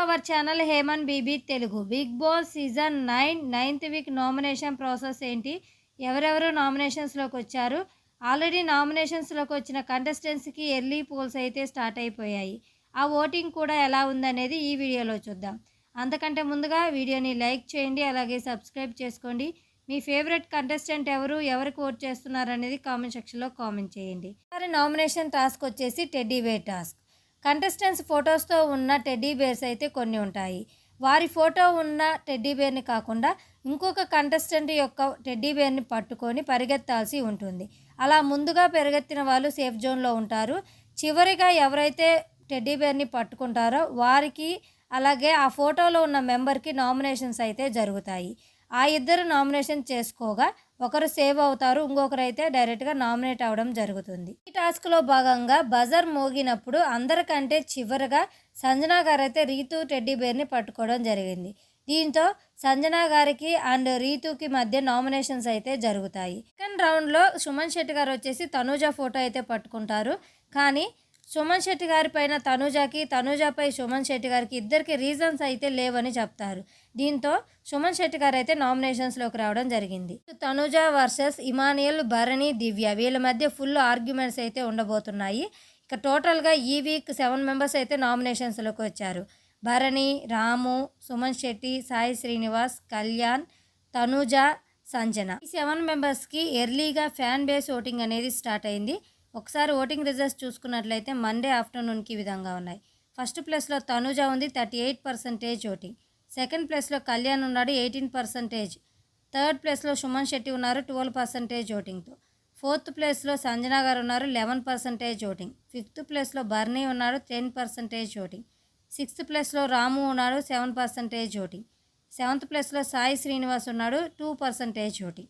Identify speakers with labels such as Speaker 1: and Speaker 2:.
Speaker 1: Hour channel హేమన్ BB Telugu. Bigg Boss season 9 9th week nomination process ఏంటి, ఎవరెవరు నామినేషన్స్లోకి వచ్చారు, ఆల్రెడీ నామినేషన్స్లోకి వచ్చిన కంటెస్టెంట్స్కి ఎర్లీ పోల్స్ అయితే స్టార్ట్ అయిపోయాయి. ఆ ఓటింగ్ కూడా ఎలా ఉందనేది ఈ వీడియోలో చూద్దాం. అంతకంటే ముందుగా వీడియోని లైక్ చేయండి, అలాగే సబ్స్క్రైబ్ చేసుకోండి. మీ ఫేవరెట్ కంటెస్టెంట్ ఎవరు, ఎవరికి ఓట్ చేస్తున్నారు అనేది కామెంట్ సెక్షన్లో కామెంట్ చేయండి. మరి నామినేషన్ టాస్క్ వచ్చేసి టెడ్డీ బేర్ టాస్క్. కంటెస్టెంట్స్ ఫొటోస్తో ఉన్న టెడ్డీ బేర్స్ అయితే కొన్ని ఉంటాయి. వారి ఫోటో ఉన్న టెడ్డీ బేర్ని కాకుండా ఇంకొక కంటెస్టెంట్ యొక్క టెడ్డీ బేర్ని పట్టుకొని పరిగెత్తాల్సి ఉంటుంది. అలా ముందుగా పరిగెత్తిన వాళ్ళు సేఫ్ జోన్లో ఉంటారు. చివరిగా ఎవరైతే టెడ్డీ బేర్ని పట్టుకుంటారో వారికి, అలాగే ఆ ఫోటోలో ఉన్న మెంబర్కి నామినేషన్స్ అయితే జరుగుతాయి. ఆ ఇద్దరు నామినేషన్ చేసుకోగా ఒకరు సేవ్ అవుతారు, ఇంకొకరు అయితే డైరెక్ట్గా నామినేట్ అవ్వడం జరుగుతుంది. ఈ టాస్క్లో భాగంగా బజర్ మోగినప్పుడు అందరికంటే చివరగా సంజన గారు అయితే రీతు టెడ్డీ బేర్ని పట్టుకోవడం జరిగింది. దీంతో సంజన గారికి అండ్ రీతుకి మధ్య నామినేషన్స్ అయితే జరుగుతాయి. సెకండ్ రౌండ్లో సుమన్ శెట్టి గారు వచ్చేసి తనూజ ఫోటో అయితే పట్టుకుంటారు. కానీ సుమన్ శెట్టి గారి పైన తనూజకి, తనూజపై సుమన్ శెట్టి గారికి ఇద్దరికి రీజన్స్ అయితే లేవని చెప్తారు. దీంతో సుమన్ శెట్టి గారు అయితే నామినేషన్స్లోకి రావడం జరిగింది. తనూజ వర్సెస్ ఇమానియల్, భరణి, దివ్య వీళ్ళ మధ్య ఫుల్ ఆర్గ్యుమెంట్స్ అయితే ఉండబోతున్నాయి. ఇక టోటల్గా ఈ వీక్ 7 మెంబర్స్ అయితే నామినేషన్స్లోకి వచ్చారు. భరణి, రాము, సుమన్ శెట్టి, సాయి శ్రీనివాస్, కళ్యాణ్, తనూజ, సంజన. ఈ 7 మెంబర్స్కి ఎర్లీగా ఫ్యాన్ బేస్ ఓటింగ్ అనేది స్టార్ట్ అయింది. ఒకసారి ఓటింగ్ రిజల్ట్స్ చూసుకున్నట్లయితే మండే ఆఫ్టర్నూన్కి ఈ విధంగా ఉన్నాయి. ఫస్ట్ ప్లేస్లో తనూజ ఉంది, 38% ఓటింగ్. సెకండ్ ప్లేస్లో కళ్యాణ్ ఉన్నాడు, 18%. థర్డ్ ప్లేస్లో సుమన్ శెట్టి ఉన్నారు, 12% ఓటింగ్తో. ఫోర్త్ ప్లేస్లో సంజన గారు ఉన్నారు, 11% ఓటింగ్. ఫిఫ్త్ ప్లేస్లో బర్నీ ఉన్నాడు, 10% ఓటింగ్. సిక్స్త్ ప్లేస్లో రాము ఉన్నాడు, 7% ఓటింగ్. సెవెంత్ ప్లేస్లో సాయి శ్రీనివాస్ ఉన్నాడు, 2% ఓటింగ్.